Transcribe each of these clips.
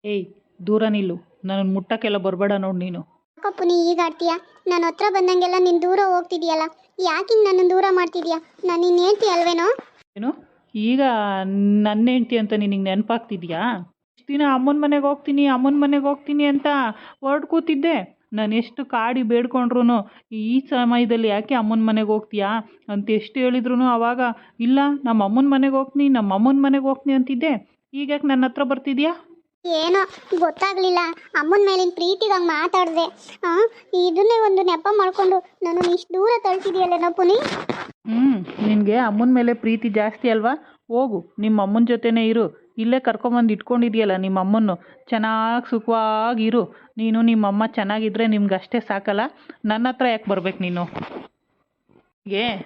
ಏಯ್, ದೂರ ನಿಲ್ಲು. ನನ್ನನ್ನು ಮುಟ್ಟಕ್ಕೆಲ್ಲ ಬರಬೇಡ ನೋಡಿ ನೀನು. ಯಾಕೋ ಪುನಿ ಈಗ ಆಡ್ತೀಯಾ? ನನ್ನ ಹತ್ರ ಬಂದಂಗೆಲ್ಲ ನೀನು ದೂರ ಹೋಗ್ತಿದ್ಯಲ್ಲ, ಯಾಕೆ ಹಿಂಗೆ ನನ್ನ ದೂರ ಮಾಡ್ತಿದ್ಯಾ? ನಾನು ನಿನ್ನ ಹೇಳ್ತಿ ಅಲ್ವೇನೋ? ಏನು, ಈಗ ನನ್ನ ಹೆಂಡ್ತಿ ಅಂತ ನಿನಗೆ ನೆನಪಾಗ್ತಿದ್ಯಾ? ಇಷ್ಟು ದಿನ ಅಮ್ಮನ ಮನೆಗೆ ಹೋಗ್ತೀನಿ, ಅಮ್ಮನ ಮನೆಗೆ ಹೋಗ್ತೀನಿ ಅಂತ ಹೊರಟು ಕೂತಿದ್ದೆ. ನಾನು ಎಷ್ಟು ಕಾಡಿ ಬೇಡ್ಕೊಂಡ್ರು ಈ ಸಮಯದಲ್ಲಿ ಯಾಕೆ ಅಮ್ಮನ ಮನೆಗೆ ಹೋಗ್ತೀಯಾ ಅಂತ ಎಷ್ಟು ಹೇಳಿದ್ರು ಆವಾಗ ಇಲ್ಲ, ನಮ್ಮ ಅಮ್ಮನ ಮನೆಗೆ ಹೋಗ್ತೀನಿ, ನಮ್ಮ ಅಮ್ಮನ ಮನೆಗೆ ಹೋಗ್ತೀನಿ ಅಂತಿದ್ದೆ. ಈಗ ಯಾಕೆ ನನ್ನ ಹತ್ರ ಬರ್ತಿದ್ಯಾ? ಏನೋ ಗೊತ್ತಾಗ್ಲಿಲ್ಲ, ಅಮ್ಮನ ಮೇಲಿನ ಪ್ರೀತಿಗೆ ಹಂಗೆ ಮಾತಾಡಿದೆ. ಇದನ್ನೇ ಒಂದು ನೆಪ ಮಾಡ್ಕೊಂಡು ನಾನು ಇಷ್ಟು ದೂರ ತಳ್ತಿದ್ಯಲ್ಲೇನೋ ಪುನಿ. ನಿನಗೆ ಅಮ್ಮನ ಮೇಲೆ ಪ್ರೀತಿ ಜಾಸ್ತಿ ಅಲ್ವಾ? ಹೋಗು, ನಿಮ್ಮ ಅಮ್ಮನ ಜೊತೆನೇ ಇರು. ಇಲ್ಲೇ ಕರ್ಕೊಂಬಂದು ಇಟ್ಕೊಂಡಿದ್ಯಲ್ಲ ನಿಮ್ಮ ಅಮ್ಮನ್ನು, ಚೆನ್ನಾಗಿ ಸುಖವಾಗಿರು. ನೀನು ನಿಮ್ಮಮ್ಮ ಚೆನ್ನಾಗಿದ್ದರೆ ನಿಮ್ಗೆ ಅಷ್ಟೇ ಸಾಕಲ್ಲ, ನನ್ನ ಹತ್ರ ಯಾಕೆ ಬರ್ಬೇಕು ನೀನು?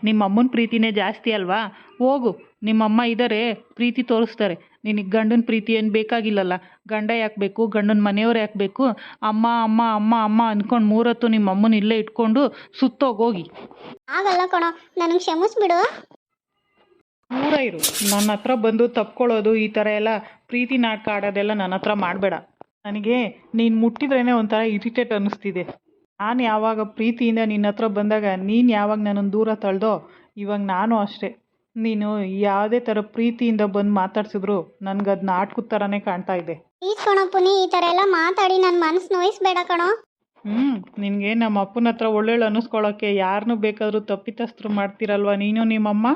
ನಿಮ್ಮ ಅಮ್ಮನ ಪ್ರೀತಿನೇ ಜಾಸ್ತಿ ಅಲ್ವಾ? ಹೋಗು, ನಿಮ್ಮಮ್ಮ ಇದ್ದಾರೆ, ಪ್ರೀತಿ ತೋರಿಸ್ತಾರೆ. ನಿನಗೆ ಗಂಡನ ಪ್ರೀತಿ ಏನು ಬೇಕಾಗಿಲ್ಲಲ್ಲ. ಗಂಡ ಯಾಕೆ ಬೇಕು, ಗಂಡನ ಮನೆಯವ್ರು ಯಾಕೆ ಬೇಕು? ಅಮ್ಮ ಅಮ್ಮ ಅಮ್ಮ ಅಮ್ಮ ಅಂದ್ಕೊಂಡು ಮೂರತ್ತು ನಿಮ್ಮ ಅಮ್ಮನ ಇಲ್ಲೇ ಇಟ್ಕೊಂಡು ಸುತ್ತೋಗೋಗಿ. ಆಗಲ್ಲ ಕಣೋ, ನನಗೆ ಕ್ಷಮಿಸ್ಬಿಡು. ದೂರ ಇರು. ನನ್ನ ಹತ್ರ ಬಂದು ತಪ್ಕೊಳ್ಳೋದು, ಈ ಥರ ಎಲ್ಲ ಪ್ರೀತಿ ನಾಟಕ ಆಡೋದೆಲ್ಲ ನನ್ನ ಹತ್ರ ಮಾಡಬೇಡ. ನನಗೆ ನೀನು ಮುಟ್ಟಿದ್ರೇ ಒಂಥರ ಇರಿಟೇಟ್ ಅನ್ನಿಸ್ತಿದೆ. ನಾನು ಯಾವಾಗ ಪ್ರೀತಿಯಿಂದ ನಿನ್ನ ಹತ್ರ ಬಂದಾಗ ನೀನು ಯಾವಾಗ ನನ್ನನ್ನು ದೂರ ತಳ್ದೋ, ಇವಾಗ ನಾನು ಅಷ್ಟೇ. ನೀನು ಯಾವುದೇ ಥರ ಪ್ರೀತಿಯಿಂದ ಬಂದು ಮಾತಾಡ್ಸಿದ್ರು ನನಗದು ನಾಟಕದ ಥರನೇ ಕಾಣ್ತಾ ಇದೆ. ಪ್ಲೀಸ್ ಕಣೋ ಪುನಿ, ಈ ಥರ ಎಲ್ಲ ಮಾತಾಡಿ ನನ್ನ ಮನಸ್ಸು ನೋಯಿಸ್ಬೇಡ ಕಣೋ. ನಿನಗೆ ನಮ್ಮ ಅಪ್ಪನ ಹತ್ರ ಒಳ್ಳೇಳು ಅನ್ನಿಸ್ಕೊಳ್ಳೋಕ್ಕೆ ಯಾರನ್ನೂ ಬೇಕಾದರೂ ತಪ್ಪಿತಸ್ಥರು ಮಾಡ್ತೀರಲ್ವ ನೀನು ನಿಮ್ಮಮ್ಮ.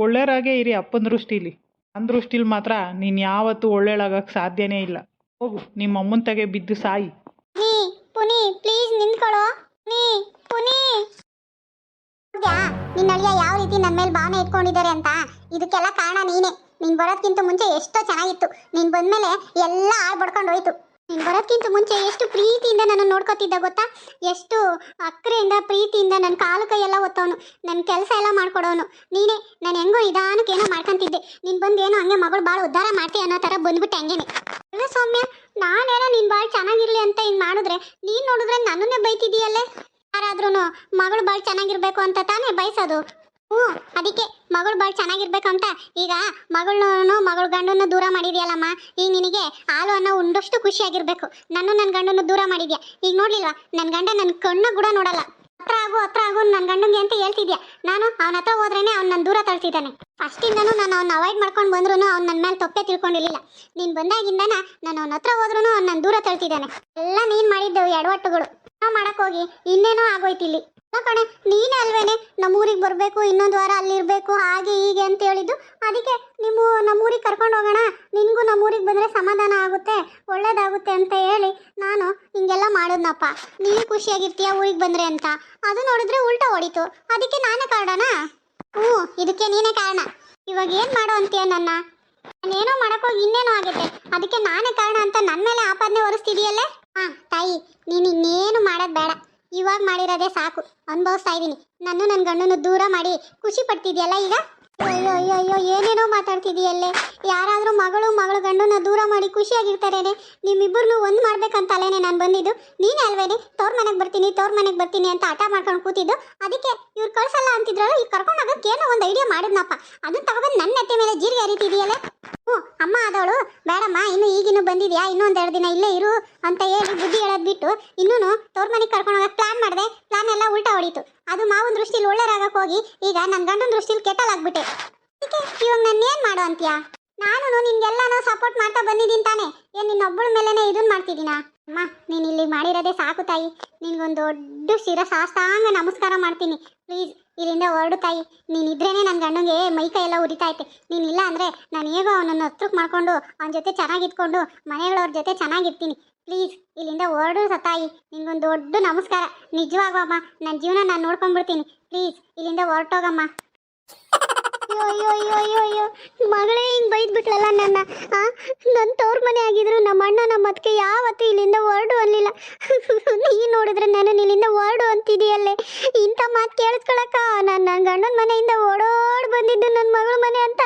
ಒಳ್ಳೆಯರಾಗೇ ಇರಿ ಅಪ್ಪನ ದೃಷ್ಟಿಲಿ. ನನ್ನ ದೃಷ್ಟಿಲಿ ಮಾತ್ರ ನೀನು ಯಾವತ್ತೂ ಒಳ್ಳೇಳಾಗಕ್ಕೆ ಸಾಧ್ಯನೇ ಇಲ್ಲ. ಹೋಗು, ನಿಮ್ಮ ಅಮ್ಮನ ತಗೆ ಬಿದ್ದು ಸಾಯಿ. ಪುನಿ ಪ್ಲೀಸ್ ನಿಂತ್ಕೊಳ್ಳೋ. ಪುನಿ ನಿನ್ನ ಅಳಿಯ ಯಾವ ರೀತಿ ನನ್ನ ಮೇಲೆ ಭಾವನೆ ಇಟ್ಕೊಂಡಿದ್ದಾರೆ ಅಂತ, ಇದಕ್ಕೆಲ್ಲ ಕಾರಣ ನೀನೇ. ನೀನು ಬರೋದಕ್ಕಿಂತ ಮುಂಚೆ ಎಷ್ಟೋ ಚೆನ್ನಾಗಿತ್ತು, ನೀನು ಬಂದಮೇಲೆ ಎಲ್ಲ ಹಾಳು ಬಡ್ಕೊಂಡು ಹೋಯ್ತು. ನೀನು ಬರೋದಕ್ಕಿಂತ ಮುಂಚೆ ಎಷ್ಟು ಪ್ರೀತಿಯಿಂದ ನನ್ನ ನೋಡ್ಕೊತಿದ್ದ ಗೊತ್ತಾ? ಎಷ್ಟು ಅಕ್ಕರೆಯಿಂದ ಪ್ರೀತಿಯಿಂದ ನನ್ನ ಕಾಲು ಕೈಯೆಲ್ಲ ಒತ್ತವನು, ನನ್ನ ಕೆಲಸ ಎಲ್ಲ ಮಾಡ್ಕೊಡೋನು ನೀನೇ. ನಾನು ಹೆಂಗೋ ನಿಧಾನಕ್ಕೆ ಏನೋ ಮಾಡ್ಕೊಂತಿದ್ದೆ, ನೀನು ಬಂದು ಏನೋ ಹಂಗೆ ಮಗಳು ಭಾಳ ಉದ್ಧಾರ ಮಾಡ್ತೀಯ ಅನ್ನೋ ಥರ ಬಂದ್ಬಿಟ್ಟೆ ಹಂಗೇನೆ. ಅಲ್ಲ ಸೌಮ್ಯ, ನಾನೇನೋ ನೀನು ಭಾಳ ಚೆನ್ನಾಗಿರಲಿ ಅಂತ ಹಿಂಗೆ ಮಾಡಿದ್ರೆ ನೀನು ನೋಡಿದ್ರೆ ನನ್ನನ್ನೇ ಬೈತಿದ್ದೀಯಲ್ಲೇ. ಯಾರಾದ್ರೂ ಮಗಳು ಭಾಳ ಚೆನ್ನಾಗಿರ್ಬೇಕು ಅಂತ ತಾನೇ ಬಯಸೋದು. ಅದಕ್ಕೆ ಮಗಳು ಭಾಳ ಚೆನ್ನಾಗಿರ್ಬೇಕು ಅಂತ ಈಗ ಮಗಳ ಗಂಡನ್ನು ದೂರ ಮಾಡಿದ್ಯಲ್ಲಮ್ಮ. ಈಗ ನಿನಗೆ ಹಾಲು ಅನ್ನೋ ಉಂಡಷ್ಟು ಖುಷಿಯಾಗಿರ್ಬೇಕು. ನನ್ನ ಗಂಡನ್ನು ದೂರ ಮಾಡಿದ್ಯಾ. ಈಗ ನೋಡ್ಲಿಲ್ವಾ, ನನ್ನ ಗಂಡ ನನ್ನ ಕಣ್ಣು ಕೂಡ ನೋಡಲ್ಲ. ಹತ್ರ ಆಗು ನನ್ನ ಗಂಡಂಗೆ ಅಂತ ಹೇಳ್ತಿದ್ಯಾ. ನಾನು ಅವನ ಹತ್ರ ಹೋದ್ರೇನೆ ಅವ್ನು ನನ್ನ ದೂರ ತಳ್ತಿದ್ದಾನೆ. ಫಸ್ಟಿಂದನೂ ನಾನು ಅವ್ನ ಅವಾಯ್ಡ್ ಮಾಡ್ಕೊಂಡು ಬಂದ್ರೂ ಅವ್ನು ನನ್ನ ಮೇಲೆ ತಪ್ಪೇ ತಿಳ್ಕೊಂಡಿರಲಿಲ್ಲ. ನೀನು ಬಂದಾಗಿಂದನ ನಾನು ಅವನ ಹತ್ರ ಹೋದ್ರೂ ಅವ್ನು ನನ್ನ ದೂರ ತಳ್ತಿದ್ದಾನೆ. ಎಲ್ಲ ನೀನು ಮಾಡಿದ್ದೆವು ಎಡವಟ್ಟುಗಳು. ಮಾಡೋಕ್ಕೋಗಿ ಇನ್ನೇನೋ ಆಗೋಯ್ತಿಲ್ಲಿ. ಕಣೆ, ನೀನೇ ಅಲ್ವೇನೆ ನಮ್ಮೂರಿಗೆ ಬರಬೇಕು, ಇನ್ನೊಂದು ವಾರ ಅಲ್ಲಿರಬೇಕು, ಹಾಗೆ ಹೀಗೆ ಅಂತ ಹೇಳಿದ್ದು. ಅದಕ್ಕೆ ನಮ್ಮೂರಿಗೆ ಕರ್ಕೊಂಡು ಹೋಗೋಣ, ನಿನಗೂ ನಮ್ಮೂರಿಗೆ ಬಂದರೆ ಸಮಾಧಾನ ಆಗುತ್ತೆ, ಒಳ್ಳೇದಾಗುತ್ತೆ ಅಂತ ಹೇಳಿ ನಾನು ಹಿಂಗೆಲ್ಲ ಮಾಡಿದ್ನಪ್ಪ. ನೀನು ಖುಷಿಯಾಗಿರ್ತೀಯ ಊರಿಗೆ ಬಂದರೆ ಅಂತ. ಅದು ನೋಡಿದ್ರೆ ಉಲ್ಟಾ ಹೊಡಿತು. ಅದಕ್ಕೆ ನಾನೇ ಕಾರಣನಾ? ಇದಕ್ಕೆ ನೀನೇ ಕಾರಣ. ಇವಾಗ ಏನು ಮಾಡೋ ಅಂತೀಯ ನನ್ನ? ನಾನೇನೋ ಮಾಡೋಕ್ಕೋಗಿ ಇನ್ನೇನೋ ಆಗುತ್ತೆ, ಅದಕ್ಕೆ ನಾನೇ ಕಾರಣ ಅಂತ ನನ್ನ ಮೇಲೆ ಆಪಾದನೆ ಹೊರಿಸ್ತಿದೆಯಲ್ಲೇ. ತಾಯಿ, ನೀನು ಇನ್ನೇನು ಮಾಡೋದು ಬೇಡ. ಇವಾಗ ಮಾಡಿರೋದೇ ಸಾಕು, ಅನುಭವಿಸ್ತಾ ಇದ್ದೀನಿ. ನನ್ನ ಗಂಡನ್ನು ದೂರ ಮಾಡಿ ಖುಷಿ ಪಡ್ತಿದ್ಯಲ್ಲ ಈಗ. ಅಯ್ಯೋ ಅಯ್ಯೋ ಅಯ್ಯೋ, ಏನೇನೋ ಮಾತಾಡ್ತಿದೀಯಲ್ಲೇ. ಯಾರಾದರೂ ಮಗಳು ಗಂಡನ್ನ ದೂರ ಮಾಡಿ ಖುಷಿಯಾಗಿರ್ತಾರೇನೆ. ನಿಮ್ಮಿಬ್ಬರನ್ನು ಒಂದು ಮಾಡ್ಬೇಕಂತಲೇನೆ ನಾನು ಬಂದಿದ್ದು. ನೀನೇ ಅಲ್ವೇನೆ ತವ್ರ ಮನೆಗೆ ಬರ್ತೀನಿ ಅಂತ ಹಠ ಮಾಡ್ಕೊಂಡು ಕೂತಿದ್ದು. ಅದಕ್ಕೆ ಇವ್ರು ಕಳ್ಸಲ್ಲ ಅಂತಿದ್ರಲ್ಲ, ಈಗ ಕರ್ಕೊಂಡು ಹೋಗೋಕ್ಕೆ ಏನೋ ಒಂದು ಐಡಿಯಾ ಮಾಡಿದ್ನಪ್ಪ. ಅದನ್ನ ತಗೊಬಂದು ನನ್ನ ನೆತ್ತೆ ಮೇಲೆ ಜೀರಿಗೆ ಹರಿತಿದೆಯಲ್ಲ. ಅಮ್ಮ ಆದವಳು ಬೇಡಮ್ಮ, ಈಗಿನ್ನೂ ಬಂದಿದ್ಯಾ, ಇನ್ನೊಂದೆರಡು ದಿನ ಇಲ್ಲೇ ಇರು ಅಂತ ಹೇಳಿ ಬುದ್ಧಿ ಹೇಳೋದು ಬಿಟ್ಟು ಇನ್ನೂ ತವ್ರ ಮನೆಗೆ ಕರ್ಕೊಂಡು ಹೋಗೋಕ್ಕೆ ಪ್ಲಾನ್ ಮಾಡಿದೆ. ಪ್ಲಾನ್ ಎಲ್ಲ ಉಲ್ಟಾ ಹೊಡಿತು. ಅದು ಮಾವನ ದೃಷ್ಟಿಲಿ ಒಳ್ಳೆರಾಗಕ್ಕೆ ಹೋಗಿ ಈಗ ನನ್ನ ಗಂಡನ ದೃಷ್ಟಿಲಿ ಕೆಟ್ಟಲಾಗ್ಬಿಟ್ಟೆ. ಅದಕ್ಕೆ ಇವಾಗ ನಾನೇನು ಮಾಡೋ ಅಂತೀಯಾ? ನಾನು ನಿನ್ಗೆಲ್ಲನೂ ಸಪೋರ್ಟ್ ಮಾಡ್ತಾ ಬಂದಿದ್ದೀನಿ ತಾನೆ. ಏನು ನಿನ್ನೊಬ್ಬಳ ಮೇಲೇ ಇದನ್ನು ಮಾಡ್ತಿದ್ದೀನಾ? ಅಮ್ಮ, ನೀನು ಇಲ್ಲಿ ಮಾಡಿರೋದೇ ಸಾಕು ತಾಯಿ. ನಿನ್ಗೊಂದು ದೊಡ್ಡ ಶಿರಸಾಷ್ಟಾಂಗ ನಮಸ್ಕಾರ ಮಾಡ್ತೀನಿ. ಪ್ಲೀಸ್ ಇಲ್ಲಿಂದ ಹೊರಡು ತಾಯಿ. ನೀನಿದ್ರೇ ನನ್ನ ಗಂಡಂಗೆ ಮೈಕೈ ಎಲ್ಲ ಉರಿತೈತೆ. ನೀನಿಲ್ಲ ಅಂದರೆ ನಾನು ಹೇಗೋ ಅವನನ್ನು ಹತ್ರಕ್ಕೆ ಮಾಡ್ಕೊಂಡು ಅವನ ಜೊತೆ ಚೆನ್ನಾಗಿದ್ಕೊಂಡು ಮನೆಗಳವ್ರ ಜೊತೆ ಚೆನ್ನಾಗಿರ್ತೀನಿ. ಪ್ಲೀಸ್ ಇಲ್ಲಿಂದ ಹೊರಡು ತಾಯಿ. ನಿನ್ಗೊಂದು ದೊಡ್ಡ ನಮಸ್ಕಾರ. ನಿಜವಾಗಮ್ಮ, ನನ್ನ ಜೀವನ ನಾನು ನೋಡ್ಕೊಂಡ್ಬಿಡ್ತೀನಿ. ಪ್ಲೀಸ್ ಇಲ್ಲಿಂದ ಹೊರಟೋಗಮ್ಮ. ಅಯ್ಯೋ ಅಯ್ಯೋ ಅಯ್ಯೋ ಅಯ್ಯೋ, ಮಗಳೇ ಹಿಂಗೆ ಬೈದ್ಬಿಟ್ಲಲ್ಲ ನನ್ನ. ನನ್ನ ತವ್ರ ಮನೆ ಆಗಿದ್ರು ನಮ್ಮ ಅಣ್ಣ ನಮ್ಮ ಅದಕ್ಕೆ ಯಾವತ್ತೂ ಇಲ್ಲಿಂದ ಹೊರಡು ಅನ್ನಲಿಲ್ಲ. ನೀನು ನೋಡಿದ್ರೆ ನಾನು ಇಲ್ಲಿಂದ ಹೊರಡು ಅಂತಿದೆಯಲ್ಲೇ. ಇಂಥ ಮಾತು ಕೇಳಿಸ್ಕೊಳಕ್ಕ ನನ್ನ ಗಂಡನ ಮನೆಯಿಂದ ಓಡೋಡಿ ಬಂದಿದ್ದು ನನ್ನ ಮಗಳ ಮನೆ ಅಂತ.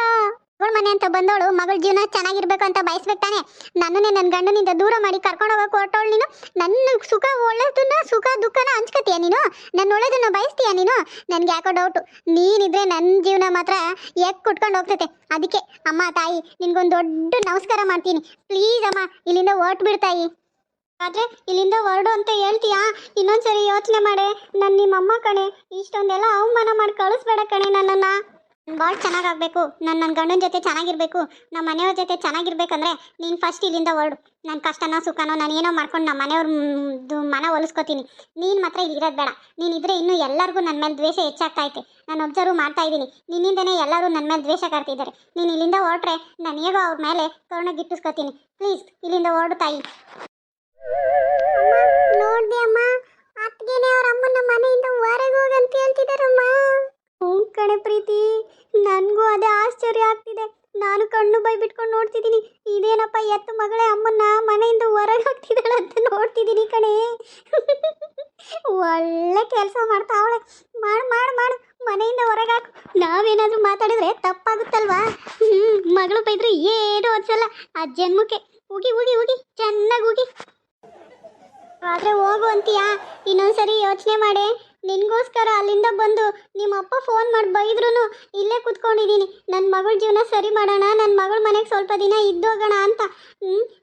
ಮಗಳ ಮನೆ ಅಂತ ಬಂದವಳು ಮಗಳ ಜೀವನ ಚೆನ್ನಾಗಿರ್ಬೇಕು ಅಂತ ಬಯಸ್ಬೇಕು ತಾನೆ. ನನ್ನನ್ನೇ ನನ್ನ ಗಂಡನಿಂದ ದೂರ ಮಾಡಿ ಕರ್ಕೊಂಡು ಹೋಗಕ್ಕೆ ಹೊರಟವಳು ನೀನು. ನನ್ನ ಸುಖ ಒಳ್ಳೆದನ್ನ ಸುಖ ದುಃಖನ ಹಂಚ್ಕತೀಯ ನೀನು, ನನ್ನ ಒಳ್ಳೆದನ್ನ ಬಯಸ್ತೀಯ ನೀನು. ನನ್ಗೆ ಯಾಕೋ ಡೌಟು, ನೀನಿದ್ರೆ ನನ್ನ ಜೀವನ ಮಾತ್ರ ಯಾಕೆ ಕುಟ್ಕೊಂಡು ಹೋಗ್ತೈತೆ. ಅದಕ್ಕೆ ಅಮ್ಮ ತಾಯಿ ನಿನ್ಗೊಂದು ದೊಡ್ಡ ನಮಸ್ಕಾರ ಮಾಡ್ತೀನಿ. ಪ್ಲೀಸ್ ಅಮ್ಮ ಇಲ್ಲಿಂದ ಹೊರ್ಟು ಬಿಡ್ತಾಯಿ. ಆದ್ರೆ ಇಲ್ಲಿಂದ ಹೊರಡು ಅಂತ ಹೇಳ್ತೀಯಾ? ಇನ್ನೊಂದ್ಸರಿ ಯೋಚನೆ ಮಾಡೆ. ನನ್ನ ನಿಮ್ಮಮ್ಮ ಕಣೆ, ಇಷ್ಟೊಂದೆಲ್ಲ ಅವಮಾನ ಮಾಡಿ ಕಳಿಸ್ಬೇಡ ಕಣೆ ನನ್ನನ್ನು. ಭಾಳ ಚೆನ್ನಾಗಾಗಬೇಕು, ನನ್ನ ಗಂಡನ ಜೊತೆ ಚೆನ್ನಾಗಿರ್ಬೇಕು, ನಮ್ಮ ಮನೆಯವ್ರ ಜೊತೆ ಚೆನ್ನಾಗಿರ್ಬೇಕಂದ್ರೆ ನೀನು ಫಸ್ಟ್ ಇಲ್ಲಿಂದ ಹೊರಡು. ನನ್ನ ಕಷ್ಟನೋ ಸುಖನೋ ನಾನು ಏನೋ ಮಾಡ್ಕೊಂಡು ನಮ್ಮ ಮನೆಯವ್ರ ಮನ ಒಲಿಸ್ಕೊತೀನಿ. ನೀನು ಮಾತ್ರ ಇಲ್ಲಿ ಇರೋದು ಬೇಡ. ನೀನಿದ್ರೆ ಇನ್ನೂ ಎಲ್ಲರಿಗೂ ನನ್ನ ಮೇಲೆ ದ್ವೇಷ ಹೆಚ್ಚಾಗ್ತೈತೆ. ನಾನು ಒಬ್ಸರ್ವ್ ಮಾಡ್ತಾ ಇದ್ದೀನಿ, ನಿನ್ನಿಂದನೇ ಎಲ್ಲರೂ ನನ್ನ ಮೇಲೆ ದ್ವೇಷ ಕಾಡ್ತಿದ್ದಾರೆ. ನೀನು ಇಲ್ಲಿಂದ ಹೊರಟ್ರೆ ನಾನು ಹೇಗೋ ಅವ್ರ ಮೇಲೆ ಕರುಣೆ ಗಿಟ್ಟಿಸ್ಕೊತೀನಿ. ಪ್ಲೀಸ್ ಇಲ್ಲಿಂದ ಹೊರಡು ತಾಯಿ. ನೋಡ್ದೆ ಅಮ್ಮ, ಅತ್ತಿಗೆನೆ ಅವ್ರ ಅಮ್ಮನ ಮನೆಯಿಂದ ಹೊರಗೆ ಹೋಗಂತ ಹೇಳ್ತಿದಾರಮ್ಮ. ಹ್ಞೂ ಕಣೆ ಪ್ರೀತಿ, ನನಗೂ ಅದೇ ಆಶ್ಚರ್ಯ ಆಗ್ತಿದೆ. ನಾನು ಕಣ್ಣು ಬೈ ಬಿಟ್ಕೊಂಡು ನೋಡ್ತಿದ್ದೀನಿ, ಇದೇನಪ್ಪ ಎತ್ತು ಮಗಳೇ ಅಮ್ಮನ್ನ ಮನೆಯಿಂದ ಹೊರಗೆ ಹಾಕ್ತಿದ್ದಾಳೆ ಅಂತ ನೋಡ್ತಿದ್ದೀನಿ ಕಣೆ. ಒಳ್ಳೆ ಕೆಲಸ ಮಾಡ್ತಾವಳೆ. ಮಾಡು ಮಾಡು ಮಾಡು, ಮನೆಯಿಂದ ಹೊರಗೆ ಹಾಕು. ನಾವೇನಾದರೂ ಮಾತಾಡಿದ್ರೆ ತಪ್ಪಾಗುತ್ತಲ್ವಾ? ಮಗಳು ಬೈದ್ರೆ ಏನೂ ಅನ್ಸಲ್ಲ. ಆ ಜನ್ಮಕ್ಕೆ ಉಗಿ ಉಗಿ ಉಗಿ, ಚೆನ್ನಾಗಿ ಉಗಿ. ಆದರೆ ಹೋಗು ಅಂತೀಯಾ? ಇನ್ನೊಂದ್ಸರಿ ಯೋಚನೆ ಮಾಡೆ. ನಿನಗೋಸ್ಕರ ಅಲ್ಲಿಂದ ಬಂದು ನಿಮ್ಮಪ್ಪ ಫೋನ್ ಮಾಡಿ ಬೈದ್ರೂ ಇಲ್ಲೇ ಕೂತ್ಕೊಂಡಿದ್ದೀನಿ. ನನ್ನ ಮಗಳ ಜೀವನ ಸರಿ ಮಾಡೋಣ, ನನ್ನ ಮಗಳ ಮನೆಗೆ ಸ್ವಲ್ಪ ದಿನ ಇದ್ದೋಗೋಣ ಅಂತ.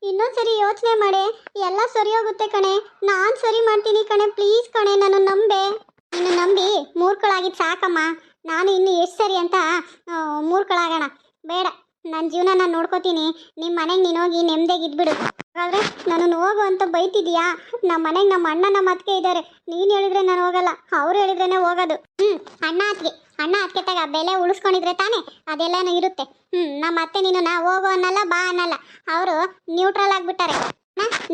ಇನ್ನೊಂದ್ಸರಿ ಯೋಚನೆ ಮಾಡೆ. ಎಲ್ಲ ಸರಿ ಹೋಗುತ್ತೆ ಕಣೆ, ನಾನು ಸರಿ ಮಾಡ್ತೀನಿ ಕಣೆ. ಪ್ಲೀಸ್ ಕಣೆ, ನಾನು ನಂಬೆ. ನಿನ್ನ ನಂಬಿ ಮೂರ್ಖಳಾಗಿದ್ದು ಸಾಕಮ್ಮ. ನಾನು ಇನ್ನು ಎಷ್ಟು ಸರಿ ಅಂತ ಮೂರ್ಖಳಾಗೋಣ ಬೇಡ. ನನ್ನ ಜೀವನ ನಾನು ನೋಡ್ಕೋತೀನಿ. ನಿಮ್ಮ ಮನೆಗೆ ನೀನು ಹೋಗಿ ನೆಮ್ಮದಿಯಾಗಿ ಇದ್ಬಿಡು. ಹಾಗಾದರೆ ನನ್ನನ್ನು ಹೋಗು ಅಂತ ಬೈತಿದೀಯಾ? ನಮ್ಮ ಮನೆಗೆ ನಮ್ಮ ಅಣ್ಣ ನಮ್ಮ ಅತ್ತಿಗೆ ಇದ್ದಾರೆ. ನೀನು ಹೇಳಿದ್ರೆ ನಾನು ಹೋಗಲ್ಲ, ಅವ್ರು ಹೇಳಿದ್ರೇ ಹೋಗೋದು. ಅಣ್ಣ ಅತ್ತಿಗೆ ತಗ ಬೆಲೆ ಉಳಿಸ್ಕೊಂಡಿದ್ರೆ ತಾನೇ ಅದೆಲ್ಲನೂ ಇರುತ್ತೆ. ನಮ್ಮ ಅತ್ತೆ ನೀನು ನಾ ಹೋಗು ಅನ್ನಲ್ಲ, ಬಾ ಅನ್ನಲ್ಲ. ಅವರು ನ್ಯೂಟ್ರಲ್ ಆಗಿಬಿಟ್ಟಾರೆ.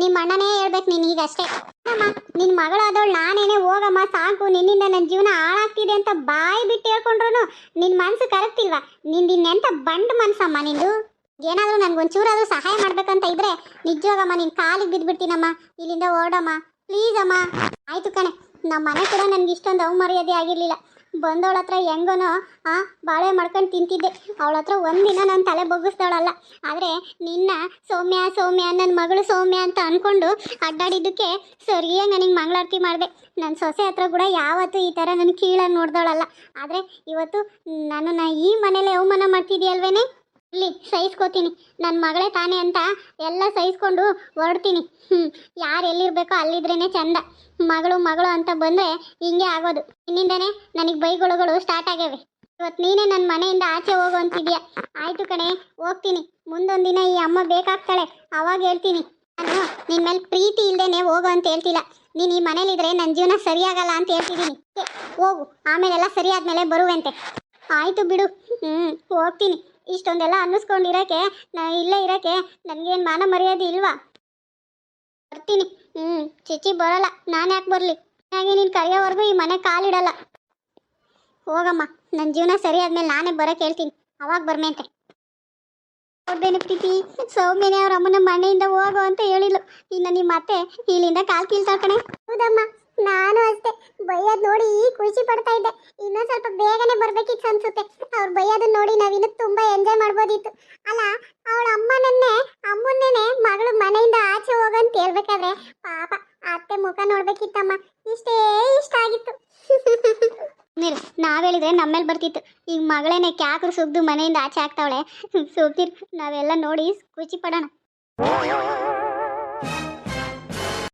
ನಿಮ್ಮ ಅಣ್ಣನೇ ಹೇಳ್ಬೇಕು ನೀನು ಈಗಷ್ಟೇ. ಅಮ್ಮ ನಿನ್ನ ಮಗಳಾದವಳು ನಾನೇನೇ ಹೋಗಮ್ಮ ಸಾಕು, ನಿನ್ನಿಂದ ನನ್ನ ಜೀವನ ಹಾಳಾಗ್ತಿದೆ ಅಂತ ಬಾಯಿ ಬಿಟ್ಟು ಹೇಳ್ಕೊಂಡ್ರು ನಿನ್ನ ಮನಸ್ಸು ಕರಗ್ತಿಲ್ವಾ? ನಿನ್ನೆಂತ ಬಂಡ್ ಮನಸ್ಸಮ್ಮ ನಿಂದು. ಏನಾದರೂ ನನಗೊಂಚೂರಾದರೂ ಸಹಾಯ ಮಾಡ್ಬೇಕಂತ ಇದ್ರೆ ನಿಜವಾಗಮ್ಮ ನಿನ್ನ ಕಾಲಿಗೆ ಬಿದ್ದುಬಿಡ್ತೀನಮ್ಮ. ಇಲ್ಲಿಂದ ಓಡಮ್ಮ ಪ್ಲೀಸ್ ಅಮ್ಮ. ಆಯಿತು ಕಣೆ, ನಮ್ಮ ಮನೆ ಕೂಡ ನನಗೆ ಇಷ್ಟೊಂದು ಅವಮರ್ಯಾದೆ ಆಗಿರಲಿಲ್ಲ. ಬಂದವಳ ಹತ್ರ ಹೆಂಗೋನೋ ಬಾಳೆ ಮಾಡ್ಕೊಂಡು ತಿಂತಿದ್ದೆ. ಅವಳ ಹತ್ರ ಒಂದಿನ ನನ್ನ ತಲೆ ಬಗ್ಗಿಸ್ದವಳಲ್ಲ. ಆದರೆ ನಿನ್ನ ಸೌಮ್ಯ ಸೌಮ್ಯ ನನ್ನ ಮಗಳು ಸೌಮ್ಯ ಅಂತ ಅಂದ್ಕೊಂಡು ಅಡ್ಡಾಡಿದ್ದಕ್ಕೆ ಸರಿಯಾಗಿ ನನಗೆ ಮಂಗಳಾರತಿ ಮಾಡಿದೆ. ನನ್ನ ಸೊಸೆ ಹತ್ರ ಕೂಡ ಯಾವತ್ತೂ ಈ ಥರ ನನ್ನ ಕೀಳನ್ನು ನೋಡ್ದವಳಲ್ಲ. ಆದರೆ ಇವತ್ತು ನನ್ನನ್ನು ಈ ಮನೇಲಿ ಅವಮಾನ ಮಾಡ್ತಿದ್ದೀಯಲ್ವೇನೆ. ಇಲ್ಲಿ ಸಹಿಸ್ಕೋತೀನಿ, ನನ್ನ ಮಗಳೇ ತಾನೇ ಅಂತ ಎಲ್ಲ ಸಹಿಸ್ಕೊಂಡು ಹೊರಡ್ತೀನಿ. ಯಾರು ಎಲ್ಲಿರಬೇಕೋ ಅಲ್ಲಿದ್ರೇ ಚಂದ. ಮಗಳು ಮಗಳು ಅಂತ ಬಂದರೆ ಹಿಂಗೆ ಆಗೋದು. ಇನ್ನಿಂದನೇ ನನಗೆ ಬೈಗುಳುಗಳು ಸ್ಟಾರ್ಟ್ ಆಗ್ಯಾವೆ. ಇವತ್ತು ನೀನೇ ನನ್ನ ಮನೆಯಿಂದ ಆಚೆ ಹೋಗು ಅಂತಿದ್ಯಾ. ಆಯಿತು ಕಣೆ, ಹೋಗ್ತೀನಿ. ಮುಂದೊಂದು ದಿನ ಈ ಅಮ್ಮ ಬೇಕಾಗ್ತಾಳೆ, ಅವಾಗ ಹೇಳ್ತೀನಿ. ನಾನು ನಿನ್ನ ಮೇಲೆ ಪ್ರೀತಿ ಇಲ್ಲದೇನೆ ಹೋಗು ಅಂತ ಹೇಳ್ತಿಲ್ಲ. ನೀನು ಈ ಮನೇಲಿದ್ರೆ ನನ್ನ ಜೀವನ ಸರಿಯಾಗಲ್ಲ ಅಂತ ಹೇಳ್ತಿದ್ದೀನಿ. ಹೋಗು, ಆಮೇಲೆಲ್ಲ ಸರಿ ಆದಮೇಲೆ ಬರುವಂತೆ. ಆಯಿತು ಬಿಡು, ಹೋಗ್ತೀನಿ. ಇಷ್ಟೊಂದೆಲ್ಲ ಅನ್ನಿಸ್ಕೊಂಡಿರೋಕ್ಕೆ ಇಲ್ಲೇ ಇರೋಕ್ಕೆ ನನಗೇನು ಮಾನ ಮರ್ಯಾದೆ ಇಲ್ವಾ? ಬರ್ತೀನಿ. ಚಿಚ್ಚಿ ಬರೋಲ್ಲ, ನಾನು ಯಾಕೆ ಬರಲಿ? ಹಾಗೆ ನೀನು ಕರೆಯೋವರೆಗೂ ಈ ಮನೆ ಕಾಲಿಡಲ್ಲ. ಹೋಗಮ್ಮ, ನನ್ನ ಜೀವನ ಸರಿ ಆದ್ಮೇಲೆ ನಾನೇ ಬರೋಕ್ಕೆ ಹೇಳ್ತೀನಿ, ಅವಾಗ ಬರ್ಮೇಂತೆ. ನೋಡ್ದೇನೆ ಪ್ರೀತಿ, ಸೌಮ್ಯನೇ ಅವ್ರ ಅಮ್ಮನ ಮನೆಯಿಂದ ಹೋಗೋ ಅಂತ ಹೇಳಿದ್ಲು. ಇನ್ನು ನಿಮ್ಮ ಅತ್ತೆ ಇಲ್ಲಿಂದ ಕಾಲು ಕೀಳ್ತಾಳೆ ಕಣೆ. ಹೌದಮ್ಮ, ನಾನು ಅಷ್ಟೇ ಬೈಯೋದು ನೋಡಿ ಖುಷಿ ಪಡ್ತಾ ಇದ್ದೆ. ಇನ್ನೊಂದು ಸ್ವಲ್ಪ ಬೇಗನೆ ಬರ್ಬೇಕಿತ್ತು ಅನ್ಸುತ್ತೆ. ಅವ್ರು ಬೈಯೋದನ್ನ ನೋಡಿ ನಾವಿನ್ನು ತುಂಬಾ ಎಂಜಾಯ್ ಮಾಡ್ಬೋದಿತ್ತು ಅಲ್ಲ. ಅವಳ ಅಮ್ಮನ್ನೇನೆ ಮಗಳು ಮನೆಯಿಂದ ಆಚೆ ಹೋಗಂತ ಹೇಳ್ಬೇಕಾದ್ರೆ ಪಾಪ ಅತ್ತೆ ಮುಖ ನೋಡ್ಬೇಕಿತ್ತಮ್ಮ. ಇಷ್ಟೇ ಇಷ್ಟ ಆಗಿತ್ತು. ನೀರು ನಾವ್ ಹೇಳಿದ್ರೆ ನಮ್ಮೇಲೆ ಬರ್ತಿತ್ತು. ಈಗ ಮಗಳೇನೆ ಕ್ಯಾಕ್ರು ಸುಗ್ದು ಮನೆಯಿಂದ ಆಚೆ ಆಗ್ತಾವಳೆ. ಸುಗ್ದಿರ್ ನಾವೆಲ್ಲ ನೋಡಿ ಖುಷಿ ಪಡೋಣ.